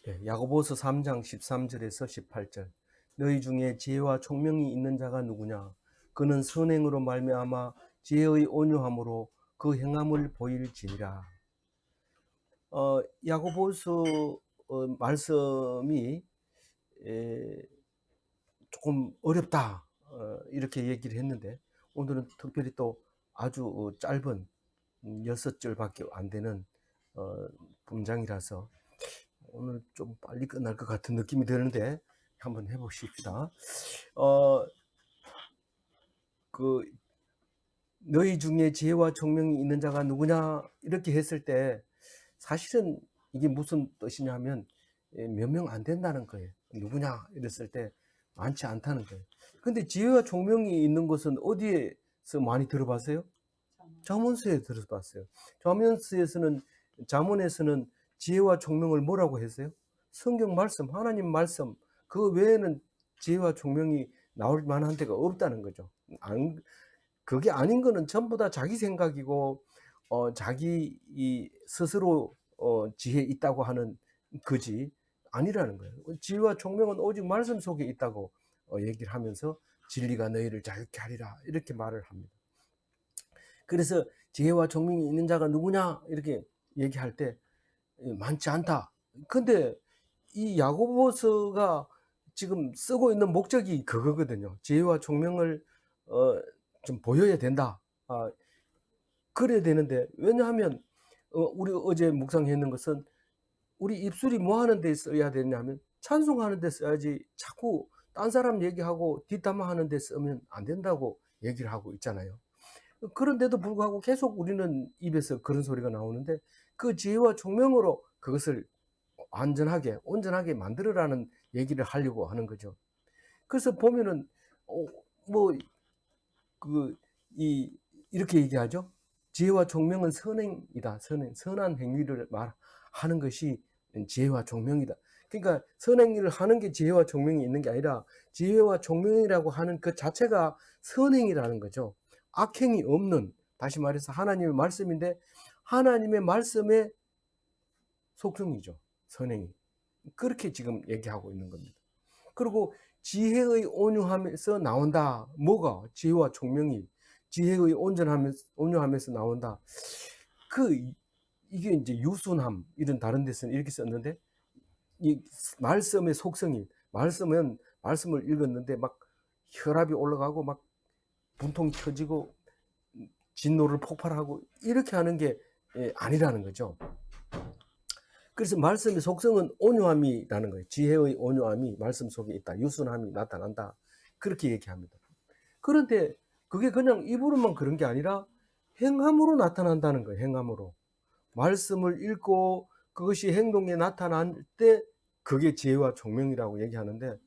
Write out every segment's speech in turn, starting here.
야고보서 3장 13절에서 18절. 너희 중에 지혜와 총명이 있는 자가 누구냐? 그는 선행으로 말미암아 지혜의 온유함으로 그 행함을 보일지니라. 야고보서 말씀이 조금 어렵다, 이렇게 얘기를 했는데, 오늘은 특별히 또 아주 짧은 6절밖에 안 되는 문장이라서 오늘 좀 빨리 끝날 것 같은 느낌이 드는데 한번 해보십시다. 너희 중에 지혜와 총명이 있는 자가 누구냐 이렇게 했을 때 사실은 이게 무슨 뜻이냐면 몇 명 안 된다는 거예요. 누구냐 이랬을 때 많지 않다는 거예요. 근데 지혜와 총명이 있는 것은 어디에서 많이 들어봤어요? 잠언서에 들어봤어요. 잠언에서는 지혜와 총명을 뭐라고 했어요? 성경 말씀, 하나님 말씀, 그 외에는 지혜와 총명이 나올 만한 데가 없다는 거죠. 그게 아닌 거는 전부 다 자기 생각이고, 자기 스스로 지혜 있다고 하는 거지 아니라는 거예요. 지혜와 총명은 오직 말씀 속에 있다고 얘기를 하면서 진리가 너희를 자유케 하리라 이렇게 말을 합니다. 그래서 지혜와 총명이 있는 자가 누구냐 이렇게 얘기할 때 많지 않다. 근데 이 야고보서가 지금 쓰고 있는 목적이 그거거든요. 지혜와 총명을 좀 보여야 된다. 그래야 되는데, 왜냐하면 우리 어제 묵상했는 것은 우리 입술이 뭐 하는 데 써야 되냐면 찬송하는 데 써야지, 자꾸 딴 사람 얘기하고 뒷담화하는 데 쓰면 안 된다고 얘기를 하고 있잖아요. 그런데도 불구하고 계속 우리는 입에서 그런 소리가 나오는데, 그 지혜와 총명으로 그것을 온전하게 만들어라는 얘기를 하려고 하는 거죠. 그래서 보면은 이렇게 얘기하죠. 지혜와 총명은 선행이다. 선한 행위를 말하는 것이 지혜와 총명이다. 그러니까 선행위를 하는 게 지혜와 총명이 있는 게 아니라 지혜와 총명이라고 하는 그 자체가 선행이라는 거죠. 악행이 없는, 다시 말해서 하나님의 말씀인데 하나님의 말씀의 속성이죠. 선행이. 그렇게 지금 얘기하고 있는 겁니다. 그리고 지혜의 온유함에서 나온다. 뭐가? 지혜와 총명이 지혜의 온유함에서 나온다. 이게 이제 유순함, 이런 다른 데서는 이렇게 썼는데, 이 말씀의 속성이, 말씀을 읽었는데 막 혈압이 올라가고 막 분통이 터지고 진노를 폭발하고 이렇게 하는 게 아니라는 거죠. 그래서 말씀의 속성은 온유함이라는 거예요. 지혜의 온유함이 말씀 속에 있다. 유순함이 나타난다. 그렇게 얘기합니다. 그런데 그게 그냥 입으로만 그런 게 아니라 행함으로 나타난다는 거예요. 행함으로. 말씀을 읽고 그것이 행동에 나타날 때 그게 지혜와 총명이라고 얘기하는데,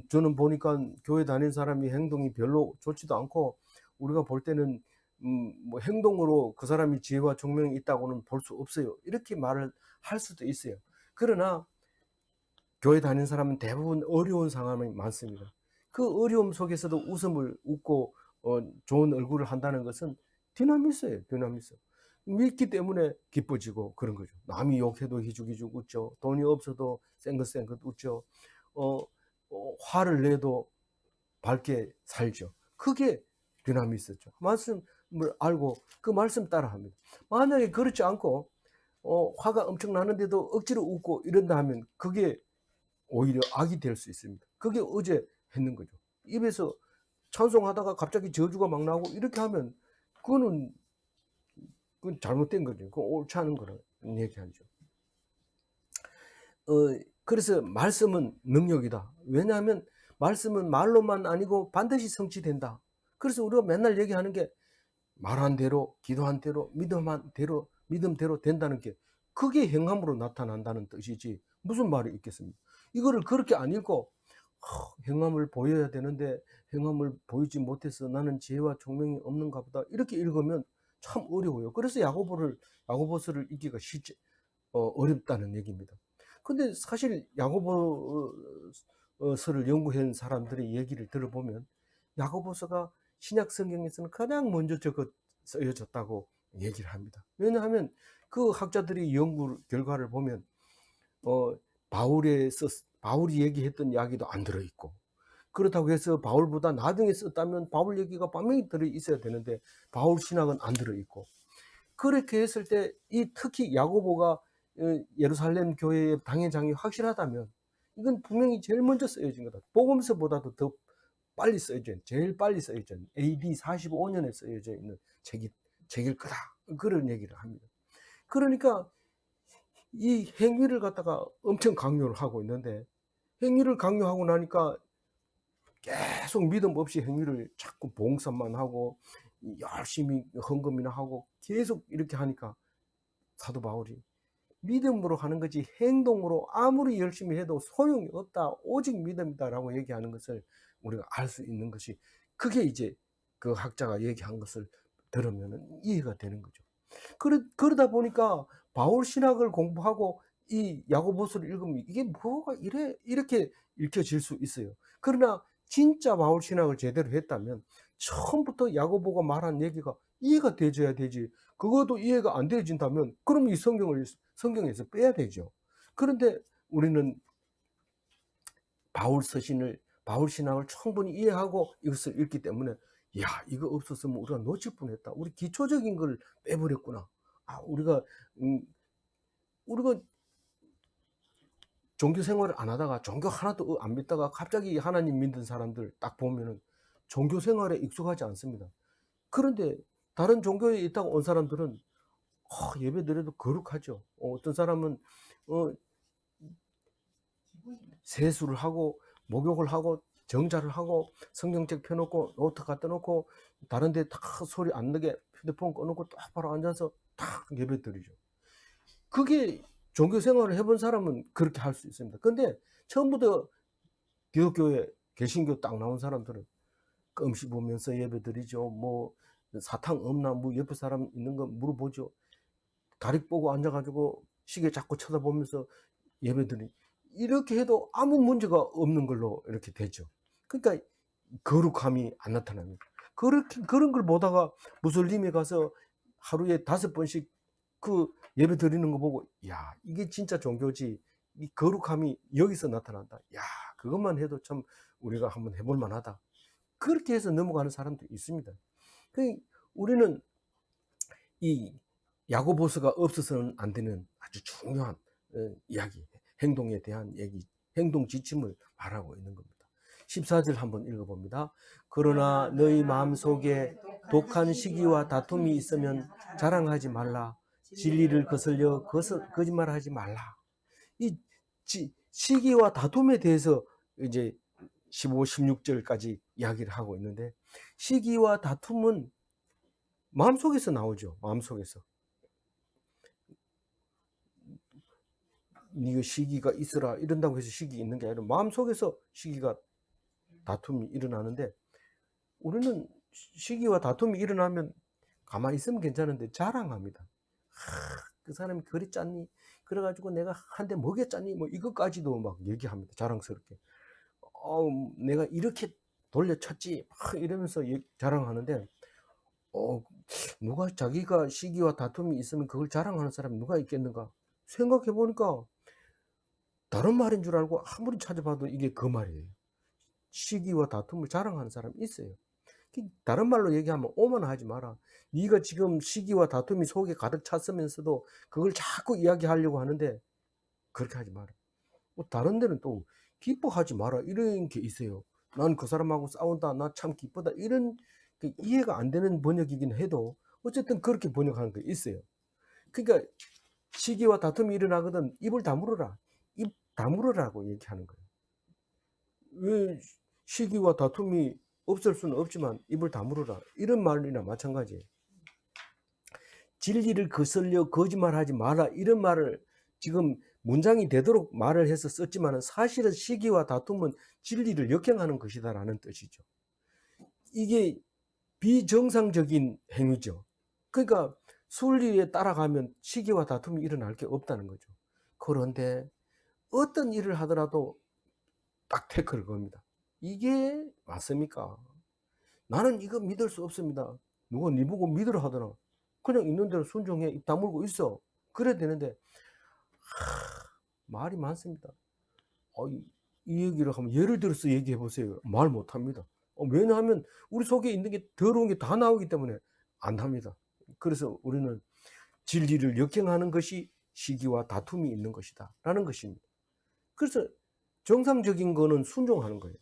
저는 보니까 교회 다니는 사람이 행동이 별로 좋지도 않고, 우리가 볼 때는 뭐 행동으로 그 사람이 지혜와 총명이 있다고는 볼 수 없어요. 이렇게 말을 할 수도 있어요. 그러나 교회 다니는 사람은 대부분 어려운 상황이 많습니다. 그 어려움 속에서도 웃음을 웃고 좋은 얼굴을 한다는 것은 디나미스예요. 디나미스. 믿기 때문에 기뻐지고 그런 거죠. 남이 욕해도 희죽희죽 웃죠. 돈이 없어도 쌩긋쌩긋 웃죠. 화를 내도 밝게 살죠. 그게 디나미스죠. 말씀을 알고 그 말씀 따라합니다. 만약에 그렇지 않고 화가 엄청 나는데도 억지로 웃고 이런다 하면 그게 오히려 악이 될 수 있습니다. 그게 어제 했는 거죠. 입에서 찬송하다가 갑자기 저주가 막 나오고 이렇게 하면 그건 잘못된 거죠. 그건 옳지 않은 거라는 얘기하죠. 그래서 말씀은 능력이다. 왜냐하면 말씀은 말로만 아니고 반드시 성취된다. 그래서 우리가 맨날 얘기하는 게 말한 대로, 기도한 대로, 믿음대로 된다는 게 그게 행함으로 나타난다는 뜻이지 무슨 말이 있겠습니까? 이거를 그렇게 안 읽고 행함을 보여야 되는데 행함을 보이지 못해서 나는 지혜와 총명이 없는가 보다 이렇게 읽으면 참 어려워요. 그래서 야고보서를 읽기가 어렵다는 얘기입니다. 근데 사실 야고보서를 연구한 사람들의 얘기를 들어보면 야고보서가 신약 성경에서는 가장 먼저 쓰여졌다고 얘기를 합니다. 왜냐하면 그 학자들이 연구 결과를 보면 바울이 얘기했던 이야기도 안 들어있고, 그렇다고 해서 바울보다 나중에 썼다면 바울 얘기가 분명히 들어있어야 되는데 바울 신학은 안 들어있고, 그렇게 했을 때 이 특히 야고보가 예루살렘 교회의 당회장이 확실하다면 이건 분명히 제일 먼저 쓰여진 거다. 복음서보다도 더 빨리 쓰여진, 제일 빨리 쓰여진 AD 45년에 쓰여져 있는 책일 거다. 그런 얘기를 합니다. 그러니까 이 행위를 갖다가 엄청 강요를 하고 있는데, 행위를 강요하고 나니까 계속 믿음 없이 행위를 자꾸 봉사만 하고 열심히 헌금이나 하고 계속 이렇게 하니까 사도 바울이 믿음으로 하는 거지 행동으로 아무리 열심히 해도 소용이 없다, 오직 믿음이다라고 얘기하는 것을 우리가 알 수 있는 것이, 그게 이제 그 학자가 얘기한 것을 들으면 이해가 되는 거죠. 그러다 보니까 바울 신학을 공부하고 이 야고보서를 읽으면 이게 뭐가 이렇게 읽혀질 수 있어요. 그러나 진짜 바울 신학을 제대로 했다면 처음부터 야고보가 말한 얘기가 이해가 되줘야 되지. 그것도 이해가 안 되어진다면 그럼 이 성경에서 빼야 되죠. 그런데 우리는 바울 신학을 충분히 이해하고 이것을 읽기 때문에, 야, 이거 없었으면 우리가 놓칠 뻔했다. 우리 기초적인 걸 빼버렸구나. 우리가 종교 생활을 안 하다가 종교 하나도 안 믿다가 갑자기 하나님 믿는 사람들 딱 보면은 종교 생활에 익숙하지 않습니다. 그런데 다른 종교에 있다가 온 사람들은 예배 드려도 거룩하죠. 어떤 사람은 세수를 하고 목욕을 하고 정자를 하고 성경책 펴놓고 노트 갖다 놓고 다른 데 다 소리 안 나게 휴대폰 꺼놓고 똑바로 앉아서 딱 예배 드리죠. 그게 종교 생활을 해본 사람은 그렇게 할 수 있습니다. 근데 처음부터 기독교에 개신교 딱 나온 사람들은 껌 씹으면서 예배 드리죠. 뭐 사탕 없나 뭐 옆에 사람 있는 거 물어보죠. 다리 보고 앉아가지고 시계 자꾸 쳐다보면서 예배 드리, 이렇게 해도 아무 문제가 없는 걸로 이렇게 되죠. 그러니까 거룩함이 안 나타납니다. 그런 걸 보다가 무슬림에 가서 하루에 5번씩 그 예배 드리는 거 보고, 야, 이게 진짜 종교지. 이 거룩함이 여기서 나타난다. 야, 그것만 해도 참 우리가 한번 해볼 만하다. 그렇게 해서 넘어가는 사람도 있습니다. 우리는 이 야고보서가 없어서는 안 되는 아주 중요한 이야기, 행동에 대한 얘기, 행동 지침을 말하고 있는 겁니다. 14절 한번 읽어봅니다. 그러나 너희 마음속에 독한 시기와 다툼이 있으면 자랑하지 말라. 진리를 거슬려 거짓말하지 말라. 이 시기와 다툼에 대해서 이제 15, 16절까지 이야기를 하고 있는데, 시기와 다툼은 마음속에서 나오죠. 마음속에서. 네가 시기가 있으라 이런다고 해서 시기 있는 게 아니라 마음속에서 시기가 다툼이 일어나는데, 우리는 시기와 다툼이 일어나면 가만히 있으면 괜찮은데 자랑합니다. 그 사람이 그리 짰니? 그래가지고 내가 한 대 먹였잖니? 뭐 이것까지도 막 얘기합니다. 자랑스럽게. 내가 이렇게 돌려쳤지? 막 이러면서 자랑하는데, 누가 자기가 시기와 다툼이 있으면 그걸 자랑하는 사람이 누가 있겠는가? 생각해보니까 다른 말인 줄 알고 아무리 찾아봐도 이게 그 말이에요. 시기와 다툼을 자랑하는 사람이 있어요. 다른 말로 얘기하면 오만하지 마라. 네가 지금 시기와 다툼이 속에 가득 찼으면서도 그걸 자꾸 이야기하려고 하는데 그렇게 하지 마라. 다른 데는 또 기뻐하지 마라 이런 게 있어요. 난 그 사람하고 싸운다, 나 참 기쁘다, 이런 이해가 안 되는 번역이긴 해도 어쨌든 그렇게 번역하는 게 있어요. 그러니까 시기와 다툼이 일어나거든 입을 다물어라. 입 다물으라고 얘기하는 거예요. 왜 시기와 다툼이 없을 수는 없지만 입을 다물어라, 이런 말이나 마찬가지예요. 진리를 거슬려 거짓말하지 마라, 이런 말을 지금 문장이 되도록 말을 해서 썼지만 사실은 시기와 다툼은 진리를 역행하는 것이다라는 뜻이죠. 이게 비정상적인 행위죠. 그러니까 순리에 따라가면 시기와 다툼이 일어날 게 없다는 거죠. 그런데 어떤 일을 하더라도 딱 태클을 겁니다. 이게 맞습니까? 나는 이거 믿을 수 없습니다. 누가 네 보고 믿으라 하더나. 그냥 있는 대로 순종해, 입 다물고 있어. 그래야 되는데 말이 많습니다. 이 얘기를 하면 예를 들어서 얘기해 보세요. 말 못합니다. 왜냐하면 우리 속에 있는 게 더러운 게 다 나오기 때문에 안 합니다. 그래서 우리는 진리를 역행하는 것이 시기와 다툼이 있는 것이다 라는 것입니다. 그래서 정상적인 거는 순종하는 거예요.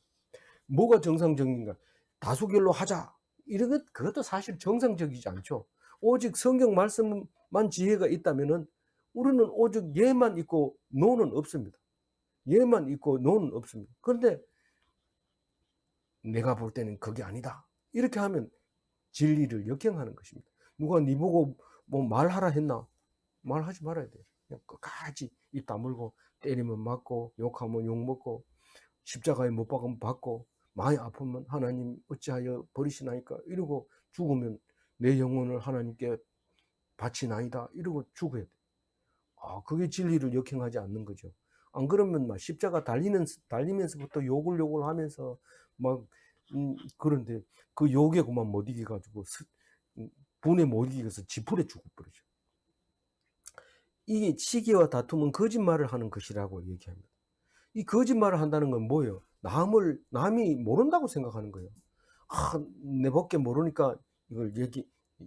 뭐가 정상적인가? 다수결로 하자. 이런 것, 그것도 사실 정상적이지 않죠. 오직 성경 말씀만 지혜가 있다면은 우리는 오직 예만 있고 노는 없습니다. 예만 있고 노는 없습니다. 그런데 내가 볼 때는 그게 아니다. 이렇게 하면 진리를 역행하는 것입니다. 누가 네 보고 뭐 말하라 했나? 말하지 말아야 돼요. 그냥 끝까지 입 다물고 때리면 맞고 욕하면 욕먹고 십자가에 못 박으면 받고 많이 아프면 하나님 어찌하여 버리시나이까 이러고 죽으면 내 영혼을 하나님께 바치나이다 이러고 죽어야 돼. 그게 진리를 역행하지 않는 거죠. 안 그러면 막 십자가 달리면서부터 욕을 하면서 막 그런데 그 욕에 그만 못 이겨가지고 분에 못 이겨서 지풀에 죽어버리죠. 이게 시기와 다툼은 거짓말을 하는 것이라고 얘기합니다. 이 거짓말을 한다는 건 뭐예요? 남이 모른다고 생각하는 거예요. 내 밖에 모르니까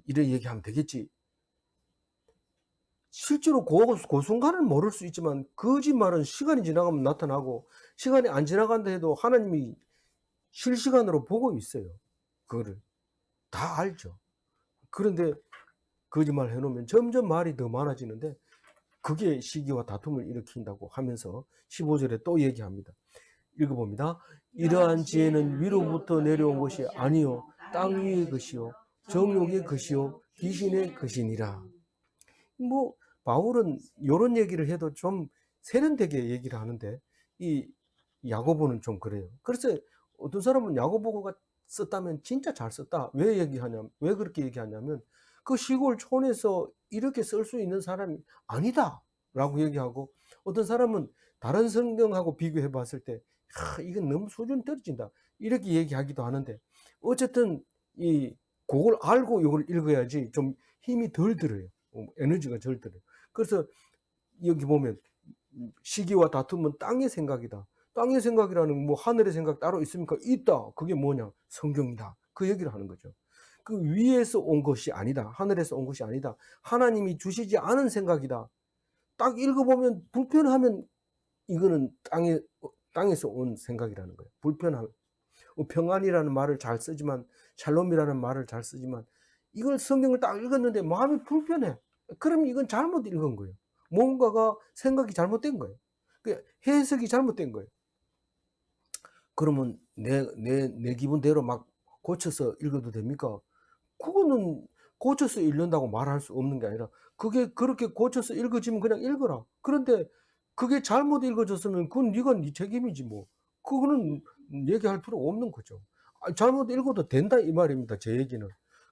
이래 얘기하면 되겠지. 실제로 그 순간은 모를 수 있지만 거짓말은 시간이 지나가면 나타나고 시간이 안 지나간다 해도 하나님이 실시간으로 보고 있어요. 그거를 다 알죠. 그런데 거짓말 해놓으면 점점 말이 더 많아지는데 그게 시기와 다툼을 일으킨다고 하면서 15절에 또 얘기합니다. 읽어봅니다. 이러한 지혜는 위로부터 내려온 것이 아니요 땅 위의 것이요 정욕의 것이요 귀신의 것이니라. 뭐 바울은 이런 얘기를 해도 좀 세련되게 얘기를 하는데 이 야고보는 좀 그래요. 그래서 어떤 사람은 야고보가 썼다면 진짜 잘 썼다. 왜 그렇게 얘기하냐면 그 시골 촌에서 이렇게 쓸 수 있는 사람이 아니다 라고 얘기하고, 어떤 사람은 다른 성경하고 비교해 봤을 때 이건 너무 수준 떨어진다 이렇게 얘기하기도 하는데, 어쨌든 그걸 알고 이걸 읽어야지 좀 힘이 덜 들어요. 에너지가 덜 들어요. 그래서 여기 보면 시기와 다툼은 땅의 생각이다. 땅의 생각이라는 뭐 하늘의 생각 따로 있습니까? 있다. 그게 뭐냐? 성경이다. 그 얘기를 하는 거죠. 그 위에서 온 것이 아니다. 하늘에서 온 것이 아니다. 하나님이 주시지 않은 생각이다. 딱 읽어보면 불편하면 이거는 땅에서 온 생각이라는 거예요. 불편함. 평안이라는 말을 잘 쓰지만, 샬롬이라는 말을 잘 쓰지만, 이걸 성경을 딱 읽었는데 마음이 불편해. 그럼 이건 잘못 읽은 거예요. 뭔가가 생각이 잘못된 거예요. 해석이 잘못된 거예요. 그러면 내 기분대로 막 고쳐서 읽어도 됩니까? 그거는 고쳐서 읽는다고 말할 수 없는 게 아니라, 그게 그렇게 고쳐서 읽어지면 그냥 읽어라. 그런데 그게 잘못 읽어졌으면 그건 네가 네 책임이지 뭐. 그거는 얘기할 필요 없는 거죠. 잘못 읽어도 된다 이 말입니다. 제 얘기는.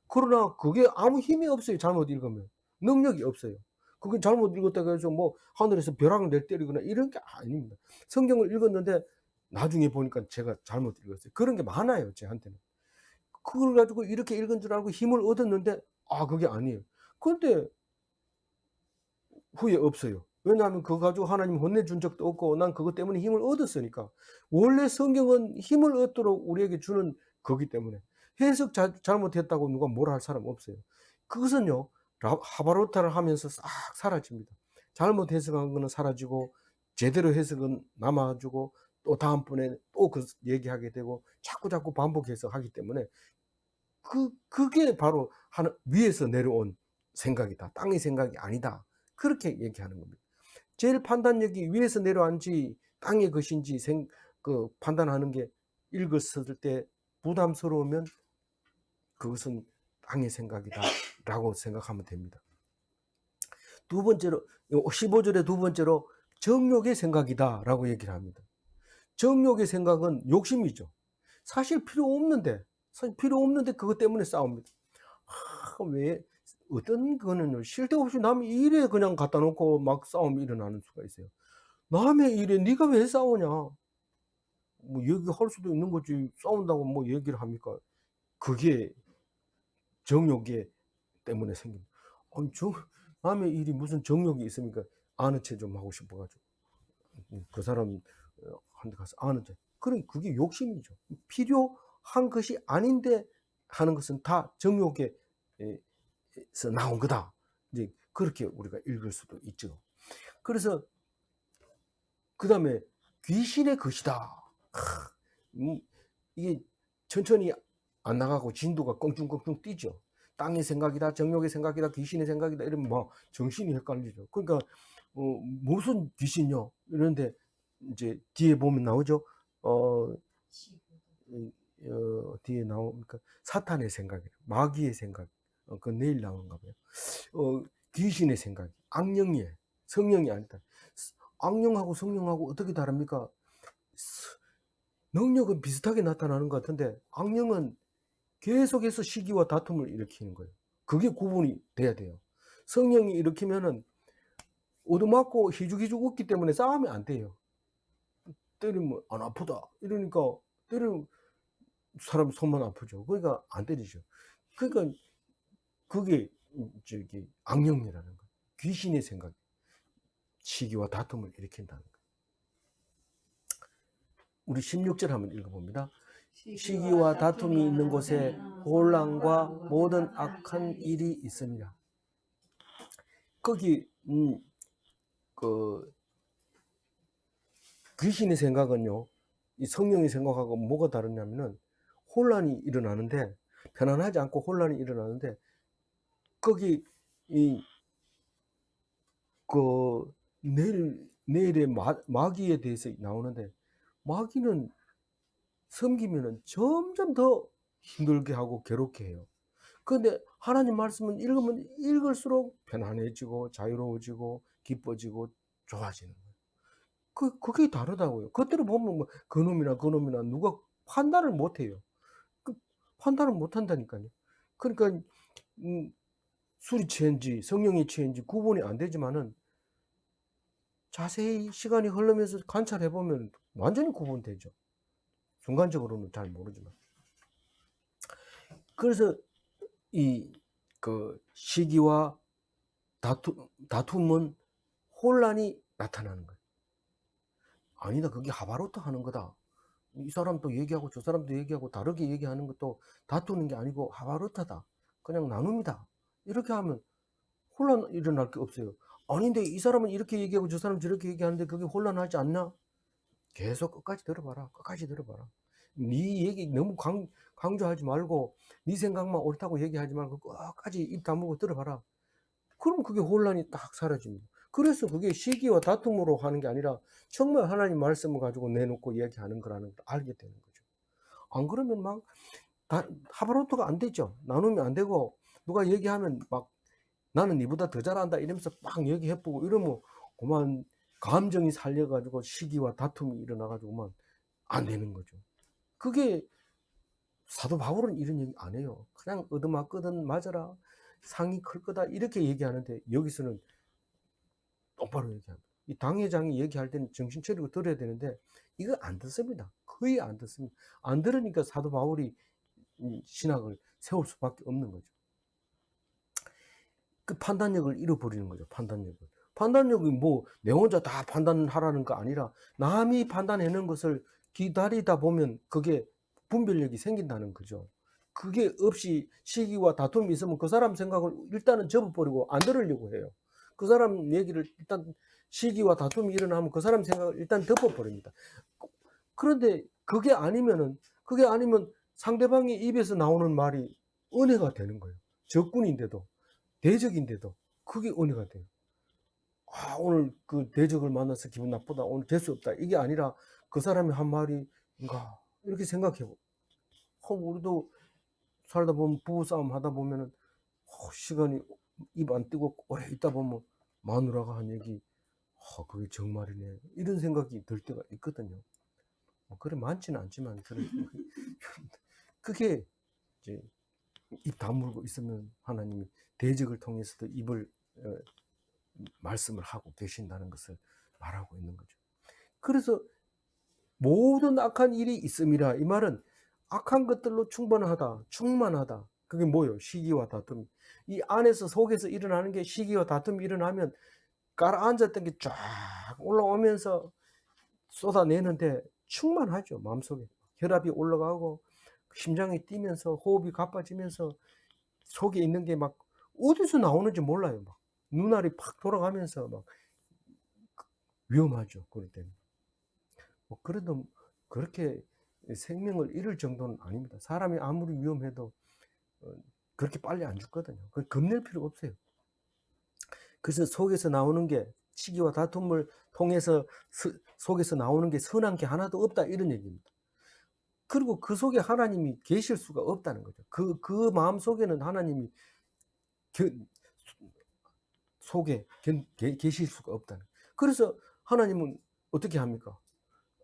그러나 그게 아무 힘이 없어요. 잘못 읽으면. 능력이 없어요. 그게 잘못 읽었다고 해서 뭐 하늘에서 벼락을 내때리거나 이런 게 아닙니다. 성경을 읽었는데 나중에 보니까 제가 잘못 읽었어요. 그런 게 많아요. 제한테는. 그걸 가지고 이렇게 읽은 줄 알고 힘을 얻었는데 그게 아니에요. 그런데 후회 없어요. 왜냐하면 그거 가지고 하나님 혼내준 적도 없고 난 그것 때문에 힘을 얻었으니까. 원래 성경은 힘을 얻도록 우리에게 주는 거기 때문에 해석 잘못했다고 누가 뭐라 할 사람 없어요. 그것은요 하바로타를 하면서 싹 사라집니다. 잘못 해석한 거는 사라지고 제대로 해석은 남아주고 또 다음번에 또 그 얘기하게 되고 자꾸 반복해서 하기 때문에 그게 바로 위에서 내려온 생각이다. 땅의 생각이 아니다. 그렇게 얘기하는 겁니다. 제일 판단력이 위에서 내려왔는지 땅의 것인지 판단하는 게 읽었을 때 부담스러우면 그것은 땅의 생각이다 라고 생각하면 됩니다. 두 번째로 15절의 두 번째로 정욕의 생각이다 라고 얘기를 합니다. 정욕의 생각은 욕심이죠. 사실 필요 없는데 그것 때문에 싸웁니다. 왜 어떤 거는 쓸데없이 남의 일에 그냥 갖다 놓고 막 싸움이 일어나는 수가 있어요. 남의 일에 네가 왜 싸우냐? 뭐 얘기할 수도 있는 거지. 싸운다고 뭐 얘기를 합니까? 그게 정욕이 때문에 남의 일이 무슨 정욕이 있습니까? 아는 체 좀 하고 싶어가지고. 그 사람 한테 가서 아는데, 그럼 그게 욕심이죠. 필요한 것이 아닌데 하는 것은 다 정욕에서 나온 거다. 이제 그렇게 우리가 읽을 수도 있죠. 그래서 그 다음에 귀신의 것이다. 이게 천천히 안 나가고 진도가 껑충껑충 뛰죠. 땅의 생각이다, 정욕의 생각이다, 귀신의 생각이다 이러면 막 정신이 헷갈리죠. 그러니까 무슨 귀신요? 이런데 이제 뒤에 보면 나오죠. 뒤에 나오니까 사탄의 생각, 마귀의 생각, 그 내일 나오는가 봐요. 귀신의 생각, 악령이에요. 성령이 아니다. 악령하고 성령하고 어떻게 다릅니까? 능력은 비슷하게 나타나는 것 같은데 악령은 계속해서 시기와 다툼을 일으키는 거예요. 그게 구분이 돼야 돼요. 성령이 일으키면은 얻어맞고 희죽희죽 웃기 때문에 싸우면 안 돼요. 때리면 안 아프다 이러니까 때리면 사람 손만 아프죠. 그러니까 안 때리죠. 그러니까 그게 저기 악령이라는 거예요. 귀신의 생각, 시기와 다툼을 일으킨다는 거예요. 우리 16절 한번 읽어봅니다. 시기와 다툼이 있는 곳에 혼란과 모든 악한 일이 있습니다. 거기 그 귀신의 생각은요, 이 성령의 생각하고 뭐가 다르냐면은 혼란이 일어나는데, 편안하지 않고 혼란이 일어나는데, 거기 내일의 마귀에 대해서 나오는데, 마귀는 섬기면은 점점 더 힘들게 하고 괴롭게 해요. 그런데 하나님 말씀은 읽으면 읽을수록 편안해지고 자유로워지고 기뻐지고 좋아지는 거예요. 그게 다르다고요. 그때를 보면 뭐 그놈이나 누가 판단을 못해요. 판단을 못한다니까요. 그러니까 술이 취한지 성령이 취한지 구분이 안 되지만은 자세히 시간이 흐르면서 관찰해 보면 완전히 구분되죠. 순간적으로는 잘 모르지만. 그래서 그 시기와 다툼은 혼란이 나타나는 거예요. 아니다, 그게 하바로트 하는 거다. 이 사람도 얘기하고 저 사람도 얘기하고 다르게 얘기하는 것도 다투는 게 아니고 하바로트다. 그냥 나눔이다. 이렇게 하면 혼란 일어날 게 없어요. 아닌데 이 사람은 이렇게 얘기하고 저 사람은 저렇게 얘기하는데 그게 혼란하지 않나? 계속 끝까지 들어봐라. 끝까지 들어봐라. 네 얘기 너무 강조하지 말고 네 생각만 옳다고 얘기하지 말고 끝까지 입 다물고 들어봐라. 그럼 그게 혼란이 딱 사라집니다. 그래서 그게 시기와 다툼으로 하는 게 아니라 정말 하나님 말씀을 가지고 내놓고 얘기하는 거라는 걸 알게 되는 거죠. 안 그러면 막 하바로트가 안 되죠. 나누면 안 되고 누가 얘기하면 막 나는 니보다 더 잘한다 이러면서 막 얘기해보고 이러면 그만 감정이 살려가지고 시기와 다툼이 일어나가지고만 안 되는 거죠. 그게 사도 바울은 이런 얘기 안 해요. 그냥 얻어맞거든 맞아라. 상이 클 거다 이렇게 얘기하는데 여기서는 똑바로 얘기합니다. 이 당회장이 얘기할 때는 정신 차리고 들어야 되는데 이거 안 듣습니다. 거의 안 듣습니다. 안 들으니까 사도 바울이 신학을 세울 수밖에 없는 거죠. 그 판단력을 잃어버리는 거죠. 판단력이 뭐 내 혼자 다 판단하라는 거 아니라 남이 판단해낸 것을 기다리다 보면 그게 분별력이 생긴다는 거죠. 그게 없이 시기와 다툼이 있으면 그 사람 생각을 일단은 접어버리고 안 들으려고 해요. 그 사람 얘기를 일단 시기와 다툼이 일어나면 그 사람 생각을 일단 덮어버립니다. 그런데 그게 아니면 상대방의 입에서 나오는 말이 은혜가 되는 거예요. 적군인데도 대적인데도 그게 은혜가 돼요. 아, 오늘 그 대적을 만나서 기분 나쁘다. 오늘 될 수 없다. 이게 아니라 그 사람이 한 말인가 이렇게 생각해보. 우리도 살다 보면 부부싸움 하다 보면은 시간이 입 안 뜨고 오래 있다 보면 마누라가 한 얘기 그게 정말이네 이런 생각이 들 때가 있거든요. 그래 많지는 않지만 그게 이제 입 다물고 있으면 하나님이 대적을 통해서도 입을 말씀을 하고 계신다는 것을 말하고 있는 거죠. 그래서 모든 악한 일이 있음이라. 이 말은 악한 것들로 충만하다. 그게 뭐예요? 시기와 다툼. 이 안에서 속에서 일어나는 게 시기와 다툼이 일어나면 가라앉았던 게 쫙 올라오면서 쏟아내는데 충만하죠. 마음속에 혈압이 올라가고 심장이 뛰면서 호흡이 가빠지면서 속에 있는 게 막 어디서 나오는지 몰라요. 막 눈알이 팍 돌아가면서 막 위험하죠. 그럴 때는. 뭐 그래도 그렇게 생명을 잃을 정도는 아닙니다. 사람이 아무리 위험해도 그렇게 빨리 안 죽거든요. 겁낼 필요 없어요. 그래서 속에서 나오는 게 시기와 다툼을 통해서 속에서 나오는 게 선한 게 하나도 없다 이런 얘기입니다. 그리고 그 속에 하나님이 계실 수가 없다는 거죠. 그 마음 속에는 하나님이 속에 계실 수가 없다는. 그래서 하나님은 어떻게 합니까?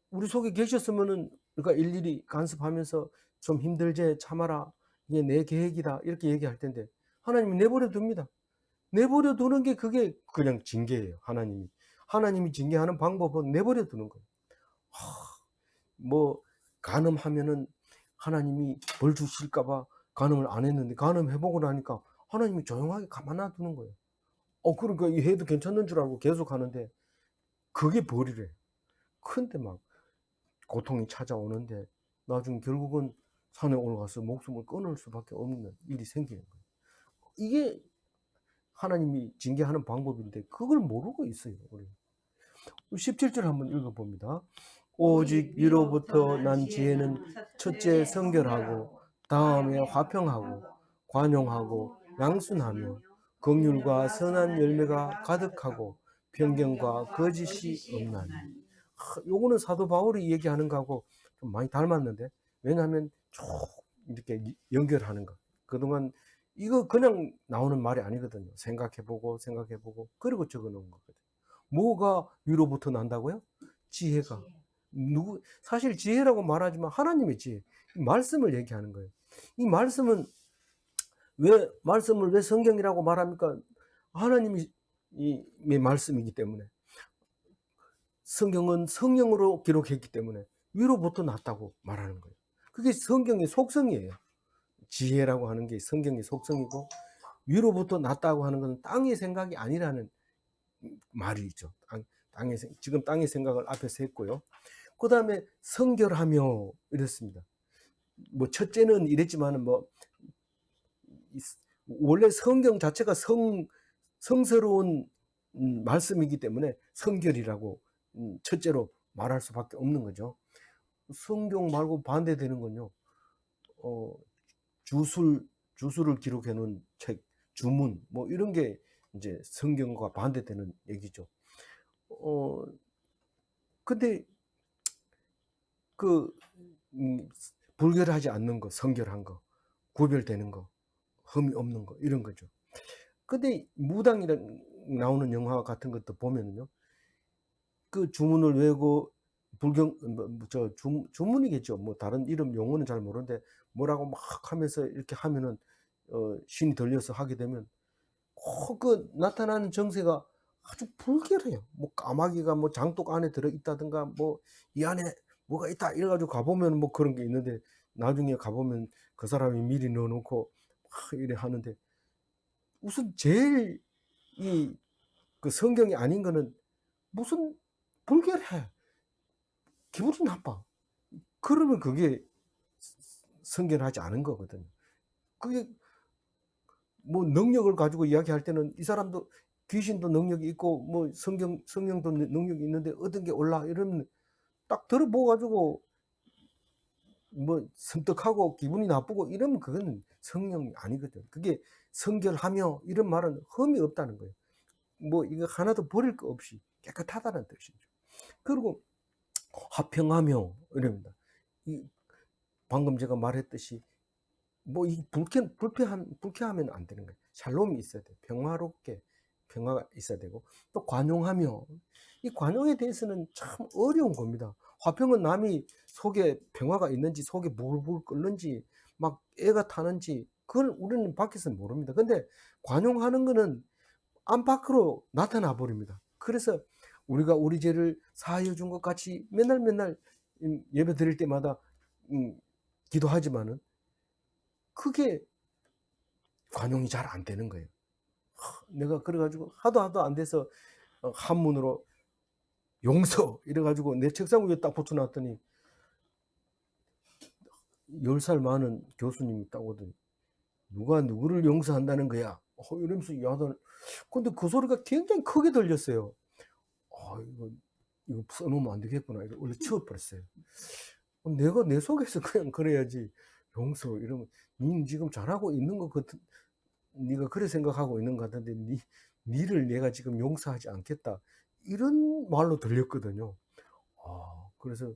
우리 속에 계셨으면은 그러니까 일일이 간섭하면서 좀 힘들제 참아라. 이게 내 계획이다. 이렇게 얘기할 텐데 하나님이 내버려 둡니다. 내버려 두는 게 그게 그냥 징계예요. 하나님이 징계하는 방법은 내버려 두는 거예요. 뭐 간음하면은 하나님이 벌 주실까 봐 간음을 안 했는데 간음해보고 나니까 하나님이 조용하게 가만 놔두는 거예요. 그러니까 이 해도 괜찮는 줄 알고 계속 하는데 그게 벌이래. 근데 막 고통이 찾아오는데 나중에 결국은 산에 올라가서 목숨을 끊을 수밖에 없는 일이 생기는 거예요. 이게 하나님이 징계하는 방법인데 그걸 모르고 있어요. 우리 17절 한번 읽어봅니다. 오직 위로부터 난 지혜는 첫째 성결하고 다음에 화평하고 관용하고 양순하며 긍휼과 선한 열매가 가득하고 편견과 거짓이 없나니. 요거는 사도 바울이 얘기하는 거하고 좀 많이 닮았는데 왜냐하면 쭉 이렇게 연결하는 거. 그동안 이거 그냥 나오는 말이 아니거든요. 생각해보고 그리고 적어놓은 거거든요. 뭐가 위로부터 난다고요? 지혜가. 사실 지혜라고 말하지만 하나님의 지혜. 말씀을 얘기하는 거예요. 이 말씀은 말씀을 왜 성경이라고 말합니까? 하나님이 이 말씀이기 때문에. 성경은 성령으로 기록했기 때문에 위로부터 났다고 말하는 거예요. 그게 성경의 속성이에요. 지혜라고 하는 게 성경의 속성이고 위로부터 났다고 하는 것은 땅의 생각이 아니라는 말이죠. 지금 땅의 생각을 앞에서 했고요. 그 다음에 성결하며 이랬습니다. 뭐 첫째는 이랬지만은 뭐 원래 성경 자체가 성스러운 말씀이기 때문에 성결이라고 첫째로 말할 수밖에 없는 거죠. 성경 말고 반대되는 건요. 주술을 기록해 놓은 책, 주문 뭐 이런 게 이제 성경과 반대되는 얘기죠. 근데 불결하지 않는 거, 성결한 거, 구별되는 거, 흠이 없는 거 이런 거죠. 근데 무당이랑 나오는 영화 같은 것도 보면은요. 그 주문을 외우고 주문이겠죠. 뭐 다른 이름 용어는 잘 모르는데 뭐라고 막 하면서 이렇게 하면은 신이 들려서 하게 되면 그 나타나는 정세가 아주 불결해요. 뭐 까마귀가 뭐 장독 안에 들어 있다든가 뭐 이 안에 뭐가 있다 이래가지고 가보면 뭐 그런 게 있는데 나중에 가보면 그 사람이 미리 넣어놓고 막 이래 하는데 우선 제일 그 성경이 아닌 거는 무슨 불결해. 기분이 나빠. 그러면 그게 성결하지 않은 거거든요. 그게 뭐 능력을 가지고 이야기할 때는 이 사람도 귀신도 능력이 있고 뭐 성령도 능력이 있는데 어떤 게 올라 이러면 딱 들어보고 가지고 뭐 섬뜩하고 기분이 나쁘고 이러면 그거는 성령이 아니거든. 그게 성결하며 이런 말은 흠이 없다는 거예요. 뭐 이거 하나도 버릴 거 없이 깨끗하다는 뜻이죠. 그리고 화평하며 이럽니다. 방금 제가 말했듯이 뭐 이 불쾌하면 안 되는 거예요. 샬롬이 있어야 돼. 평화롭게 평화가 있어야 되고 또 관용하며 이 관용에 대해서는 참 어려운 겁니다. 화평은 남이 속에 평화가 있는지 속에 불불 끓는지 막 애가 타는지 그걸 우리는 밖에서는 모릅니다. 근데 관용하는 거는 안팎으로 나타나 버립니다. 그래서 우리가 우리 죄를 사하여 준 것 같이 맨날 예배 드릴 때마다 기도하지만은 그게 관용이 잘 안 되는 거예요. 내가 그래가지고 하도 안 돼서 한문으로 용서 이래가지고 내 책상 위에 딱 붙여놨더니 10살 많은 교수님이 딱 오더니 누가 누구를 용서한다는 거야? 이러면서 야단. 근데 그 소리가 굉장히 크게 들렸어요. 이거 써놓으면 안 되겠구나. 이거 원래 치워버렸어요. 내가 내 속에서 그냥 그래야지. 용서 이러면 니 지금 잘하고 있는 것 같은, 네가 그래 생각하고 있는 것 같은데 니를 내가 지금 용서하지 않겠다. 이런 말로 들렸거든요. 그래서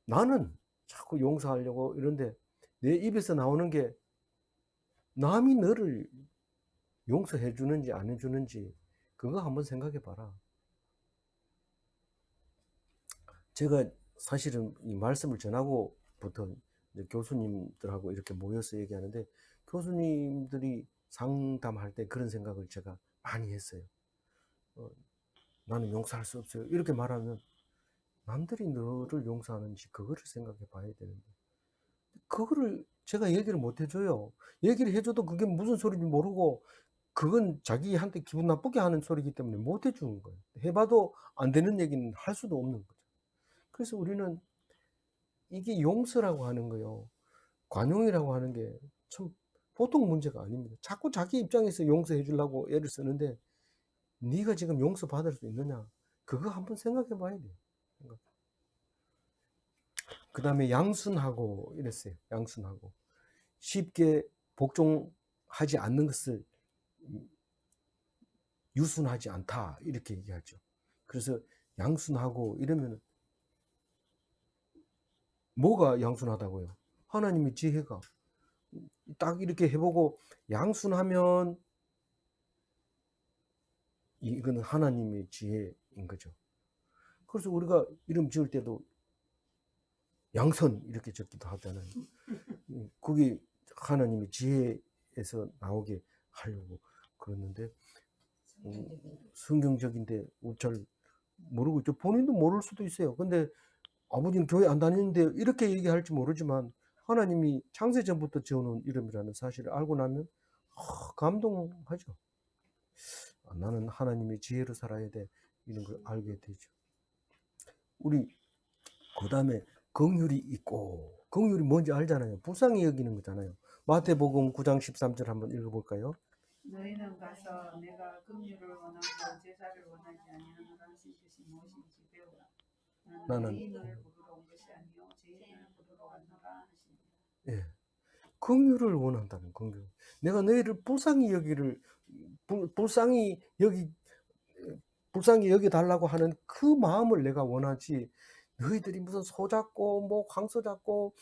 나는 자꾸 용서하려고 이런데 내 입에서 나오는 게 남이 너를 용서해 주는지 안 해주는지 그거 한번 생각해 봐라. 제가 사실은 이 말씀을 전하고부터 교수님들하고 이렇게 모여서 얘기하는데 교수님들이 상담할 때 그런 생각을 제가 많이 했어요. 나는 용서할 수 없어요. 이렇게 말하면 남들이 너를 용서하는지 그거를 생각해 봐야 되는데 그거를 제가 얘기를 못 해줘요. 얘기를 해줘도 그게 무슨 소리인지 모르고 그건 자기한테 기분 나쁘게 하는 소리이기 때문에 못 해주는 거예요. 해봐도 안 되는 얘기는 할 수도 없는 거죠. 그래서 우리는 이게 용서라고 하는 거요, 관용이라고 하는 게 참 보통 문제가 아닙니다. 자꾸 자기 입장에서 용서해 주려고 애를 쓰는데 네가 지금 용서 받을 수 있느냐, 그거 한번 생각해 봐야 돼요. 그 다음에 양순하고 이랬어요. 양순하고 쉽게 복종하지 않는 것을 유순하지 않다 이렇게 얘기하죠. 그래서 양순하고 이러면 뭐가 양순하다고요? 하나님의 지혜가 딱 이렇게 해보고 양순하면 이거는 하나님의 지혜인 거죠. 그래서 우리가 이름 지을 때도 양선 이렇게 적기도 하잖아요. 그게 하나님의 지혜에서 나오게 하려고 그러는데 성경적인데 잘 모르고 있죠. 본인도 모를 수도 있어요. 근데 아버지는 교회 안 다니는데 이렇게 얘기할지 모르지만 하나님이 창세전부터 지어놓은 이름이라는 사실을 알고 나면 감동하죠. 나는 하나님의 지혜로 살아야 돼, 이런 걸 알게 되죠. 우리 그 다음에 긍휼이 있고, 긍휼이 뭔지 알잖아요. 불쌍히 여기는 거잖아요. 마태복음 9장 13절 한번 읽어볼까요? 너희는 가서 내가 긍휼을 원하고 제사를 원하지 아니하노라 하신 뜻이 무엇인지 배우라. 나는 의인을 부르러 온 것이 아니요 죄인을 부르러 왔노라 하시니라. 예, 긍휼을 원한다는 긍휼. 내가 너희를 불쌍히 여기 달라고 하는 그 마음을 내가 원하지, 너희들이 무슨 소 잡고 뭐 황소 잡고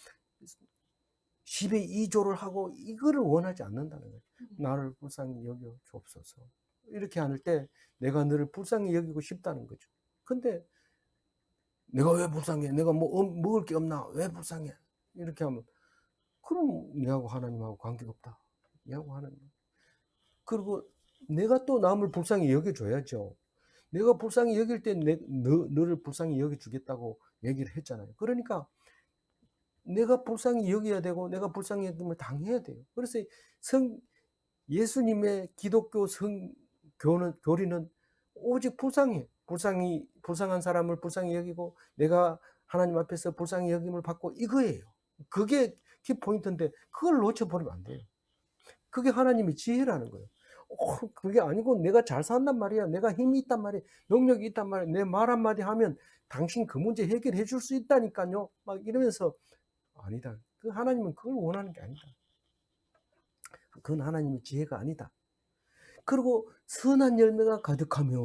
10의 2조를 하고 이거를 원하지 않는다는 거예요. 나를 불쌍히 여겨 주옵소서. 이렇게 할 때 내가 너를 불쌍히 여기고 싶다는 거죠. 근데 내가 왜 불쌍해? 내가 뭐 먹을 게 없나? 왜 불쌍해? 이렇게 하면 그럼 니하고 하나님하고 관계가 없다. 니하고 하나님. 그리고 내가 또 남을 불쌍히 여겨줘야죠. 내가 불쌍히 여길 때 너를 불쌍히 여겨주겠다고 얘기를 했잖아요. 그러니까 내가 불쌍히 여겨야 되고 내가 불쌍히 여김을 당해야 돼요. 그래서 예수님의 기독교 교리는 오직 불쌍한 사람을 불쌍히 여기고 내가 하나님 앞에서 불쌍히 여김을 받고 이거예요. 그게 키포인트인데 그걸 놓쳐버리면 안 돼요. 그게 하나님의 지혜라는 거예요. 그게 아니고 내가 잘 산단 말이야. 내가 힘이 있단 말이야. 능력이 있단 말이야. 내 말 한마디 하면 당신 그 문제 해결해 줄 수 있다니까요. 막 이러면서 아니다. 그 하나님은 그걸 원하는 게 아니다. 그건 하나님의 지혜가 아니다. 그리고 선한 열매가 가득하며,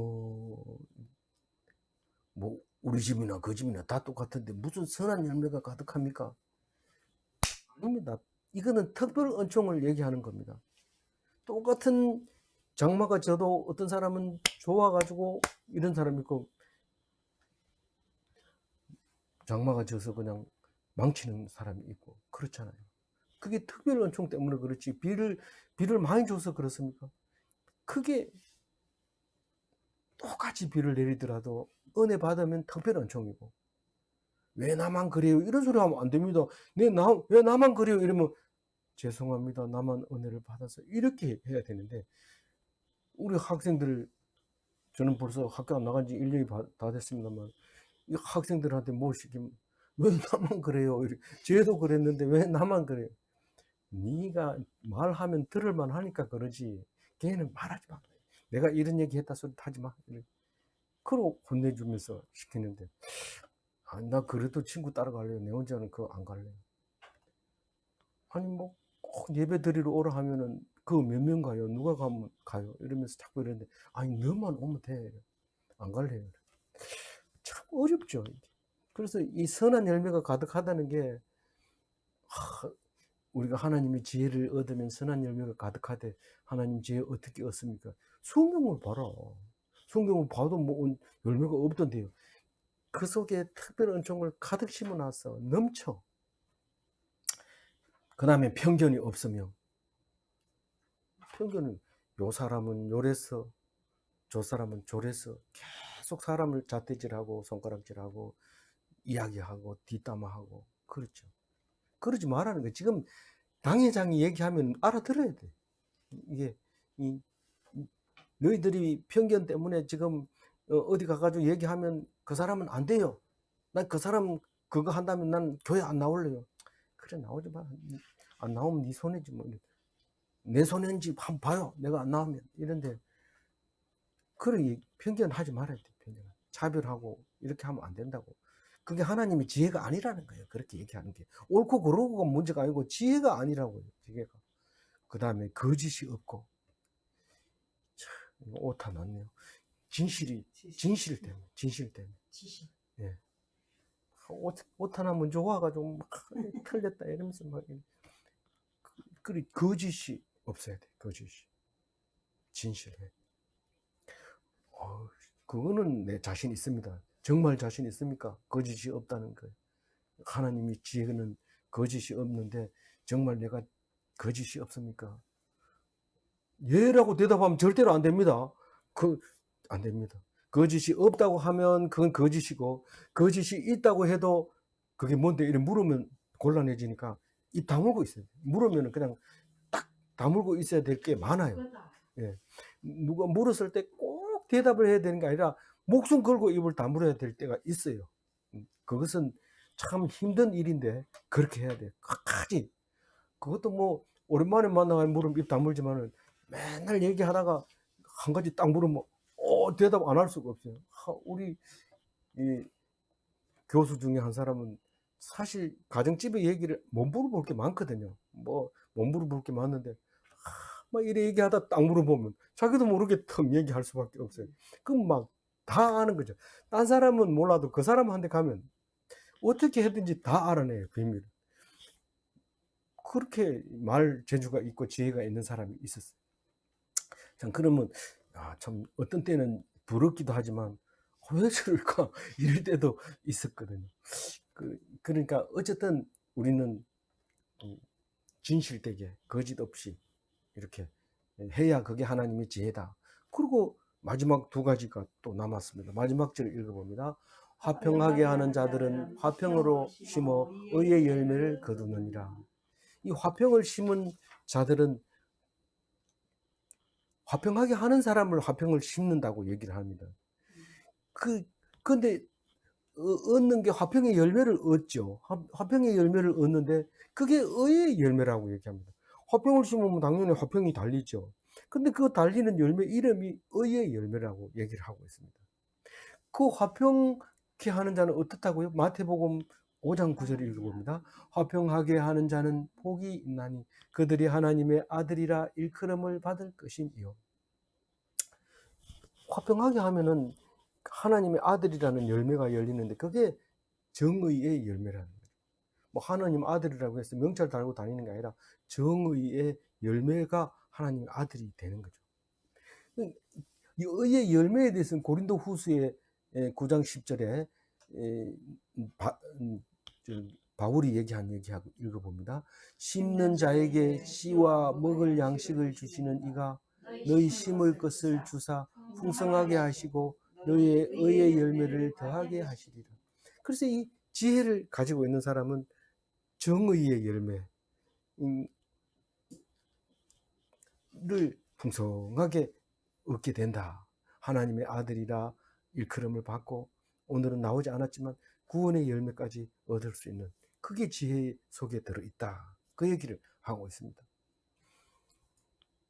뭐 우리 집이나 그 집이나 다 똑같은데 무슨 선한 열매가 가득합니까? 아닙니다. 이거는 특별 은총을 얘기하는 겁니다. 똑같은 장마가 져도 어떤 사람은 좋아가지고 이런 사람이 있고, 장마가 져서 그냥 망치는 사람이 있고 그렇잖아요. 그게 특별 은총 때문에 그렇지 비를 많이 줘서 그렇습니까? 그게 똑같이 비를 내리더라도 은혜 받으면 특별 은총이고, 왜 나만 그래요? 이런 소리 하면 안 됩니다. 왜 나만 그래요? 이러면 죄송합니다. 나만 은혜를 받아서 이렇게 해야 되는데 우리 학생들 저는 벌써 학교 안 나간 지 1년이 다 됐습니다만, 이 학생들한테 뭐 시키면, 왜 나만 그래요? 쟤도 그랬는데 왜 나만 그래요? 네가 말하면 들을만 하니까 그러지. 걔는 말하지 마. 내가 이런 얘기 했다 소리 하지 마. 그러고 혼내주면서 시키는데, 아, 나 그래도 친구 따라갈래요. 내 혼자는 그거 안 갈래요. 아니, 뭐, 꼭 예배 드리러 오라 하면은, 그 몇 명 가요? 누가 가면 가요? 이러면서 자꾸 이러는데, 아니, 너만 오면 돼. 안 갈래요. 참 어렵죠. 이게. 그래서 이 선한 열매가 가득하다는 게, 우리가 하나님의 지혜를 얻으면 선한 열매가 가득하되, 하나님 지혜 어떻게 얻습니까? 성경을 봐라. 성경을 봐도 뭐 열매가 없던데요. 그 속에 특별한 은총을 가득 심어놨어. 넘쳐. 그 다음에 편견이 없으며, 편견은 요 사람은 요래서 저 사람은 저래서 계속 사람을 잣대질하고 손가락질하고 이야기하고 뒷담화하고 그렇죠. 그러지 말라는 거예요. 지금 당회장이 얘기하면 알아들어야 돼. 이게 너희들이 편견 때문에 지금 어디 가가지고 얘기하면 그 사람은 안 돼요. 난 그 사람 그거 한다면 난 교회 안 나올래요. 그래, 나오지 마. 안 나오면 네 손해지 뭐. 내 손해인지 한번 봐요. 내가 안 나오면. 이런데 그래, 편견하지 말아야 돼. 편견. 차별하고 이렇게 하면 안 된다고. 그게 하나님의 지혜가 아니라는 거예요. 그렇게 얘기하는 게. 옳고 그르고가 문제가 아니고 지혜가 아니라고요. 지혜가. 그 다음에 거짓이 없고. 참, 오타 났네요. 진실 때문에. 예. 옷 하나만 좋아가지고 막 틀렸다 이러면서 막. 그래, 거짓이 없어야 돼. 거짓이. 진실해. 그거는 내 자신 있습니다. 정말 자신 있습니까? 거짓이 없다는 거예요. 하나님의 지혜는 거짓이 없는데 정말 내가 거짓이 없습니까? 예라고 대답하면 절대로 안 됩니다. 안 됩니다. 거짓이 없다고 하면 그건 거짓이고, 거짓이 있다고 해도 그게 뭔데 이렇게 물으면 곤란해지니까 입 다물고 있어요. 물으면 그냥 딱 다물고 있어야 될 게 많아요. 예. 누가 물었을 때 꼭 대답을 해야 되는 게 아니라 목숨 걸고 입을 다물어야 될 때가 있어요. 그것은 참 힘든 일인데 그렇게 해야 돼요. 끝까지. 그것도 뭐 오랜만에 만나가지고 물으면 입 다물지만은 맨날 얘기하다가 한 가지 딱 물으면 대답 안 할 수가 없어요. 우리 이 교수 중에 한 사람은 사실 가정집의 얘기를 못 물어볼 게 많거든요. 뭐 못 물어볼 게 많은데 막 이래 얘기하다 딱 물어보면 자기도 모르게 턱 얘기할 수밖에 없어요. 그럼 막 다 아는 거죠. 딴 사람은 몰라도 그 사람한테 가면 어떻게 해든지 다 알아내요, 비밀을. 그렇게 말 재주가 있고 지혜가 있는 사람이 있었어요. 참, 그러면 참 어떤 때는 부럽기도 하지만 왜 저럴까 이럴 때도 있었거든요. 그러니까 어쨌든 우리는 진실되게 거짓 없이 이렇게 해야 그게 하나님의 지혜다. 그리고 마지막 두 가지가 또 남았습니다. 마지막 절을 읽어봅니다. 화평하게 하는 자들은 화평으로 심어 의의 열매를 거두느니라. 이 화평을 심은 자들은 화평하게 하는 사람을 화평을 심는다고 얘기를 합니다. 근데 얻는 게 화평의 열매를 얻죠. 화평의 열매를 얻는데 그게 의의 열매라고 얘기합니다. 화평을 심으면 당연히 화평이 달리죠. 근데 그 달리는 열매 이름이 의의 열매라고 얘기를 하고 있습니다. 그 화평케 하는 자는 어떻다고요? 마태복음 5장 9절 읽어봅니다. 화평하게 하는 자는 복이 있나니 그들이 하나님의 아들이라 일컬음을 받을 것이니요. 화평하게 하면은 하나님의 아들이라는 열매가 열리는데 그게 정의의 열매라는 거예요. 뭐 하나님 아들이라고 해서 명찰 달고 다니는 게 아니라 정의의 열매가 하나님의 아들이 되는 거죠. 이 의의 열매에 대해서는 고린도 후서의 9장 10절에 바울이 얘기한 얘기하고 읽어봅니다. 심는 자에게 씨와 먹을 양식을 주시는 이가 너희 심을 것을 주사 풍성하게 하시고 너희의 의의 열매를 더하게 하시리라. 그래서 이 지혜를 가지고 있는 사람은 정의의 열매를 풍성하게 얻게 된다. 하나님의 아들이라 일컬음을 받고 오늘은 나오지 않았지만 구원의 열매까지 얻을 수 있는, 그게 지혜 속에 들어있다, 그 얘기를 하고 있습니다.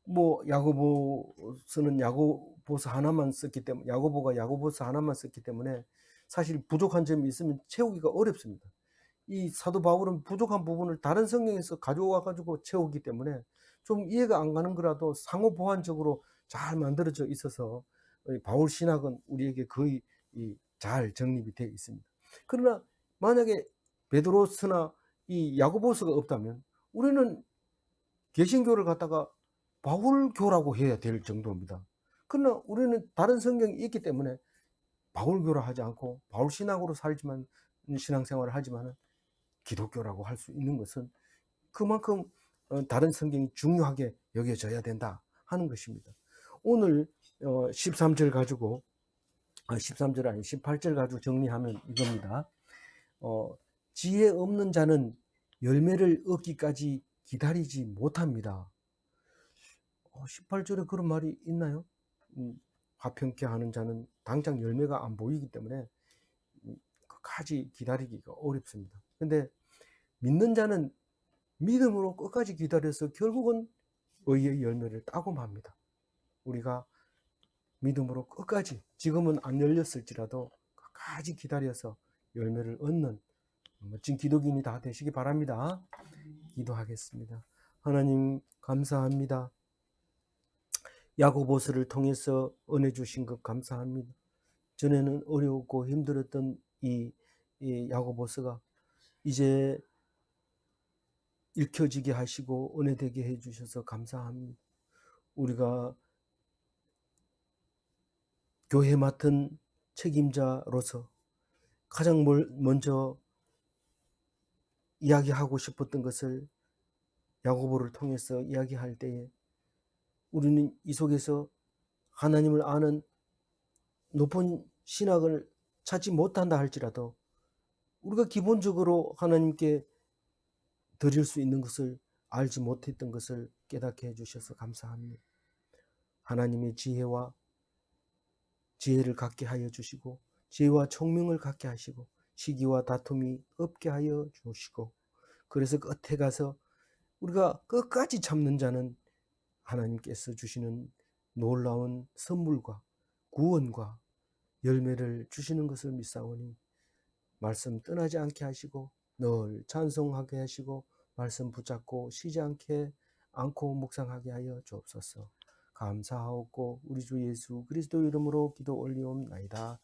뭐 야고보서는 야고보서 하나만 썼기 때문에, 야고보가 야고보서 하나만 썼기 때문에 사실 부족한 점이 있으면 채우기가 어렵습니다. 이 사도 바울은 부족한 부분을 다른 성경에서 가져와 가지고 채우기 때문에 좀 이해가 안 가는 거라도 상호 보완적으로 잘 만들어져 있어서 바울 신학은 우리에게 거의 잘 정립이 되어 있습니다. 그러나 만약에 베드로서나 이 야고보서가 없다면 우리는 개신교를 갖다가 바울교라고 해야 될 정도입니다. 그러나 우리는 다른 성경이 있기 때문에 바울교라 하지 않고 바울 신학으로 살지만, 신앙생활을 하지만 기독교라고 할 수 있는 것은 그만큼 다른 성경이 중요하게 여겨져야 된다 하는 것입니다. 오늘 13절 가지고 13절 아니 18절 가지고 정리하면 이겁니다. 지혜 없는 자는 열매를 얻기까지 기다리지 못합니다. 18절에 그런 말이 있나요? 화평케 하는 자는 당장 열매가 안 보이기 때문에 끝까지 기다리기가 어렵습니다. 근데 믿는 자는 믿음으로 끝까지 기다려서 결국은 의의 열매를 따고 맙니다. 우리가 믿음으로 끝까지, 지금은 안 열렸을지라도 끝까지 기다려서 열매를 얻는 멋진 기독인이 다 되시기 바랍니다. 기도하겠습니다. 하나님 감사합니다. 야고보서를 통해서 은혜 주신 것 감사합니다. 전에는 어렵고 힘들었던 이 야고보서가 이제 읽혀지게 하시고 은혜되게 해주셔서 감사합니다. 우리가 교회 맡은 책임자로서 가장 먼저 이야기하고 싶었던 것을 야고보를 통해서 이야기할 때에 우리는 이 속에서 하나님을 아는 높은 신학을 찾지 못한다 할지라도 우리가 기본적으로 하나님께 드릴 수 있는 것을 알지 못했던 것을 깨닫게 해주셔서 감사합니다. 하나님의 지혜를 갖게 하여 주시고 지혜와 총명을 갖게 하시고 시기와 다툼이 없게 하여 주시고, 그래서 끝에 가서 우리가 끝까지 참는 자는 하나님께서 주시는 놀라운 선물과 구원과 열매를 주시는 것을 믿사오니 말씀 떠나지 않게 하시고 늘 찬송하게 하시고 말씀 붙잡고 쉬지 않고 묵상하게 하여 주옵소서. 감사하옵고 우리 주 예수 그리스도 이름으로 기도 올리옵나이다.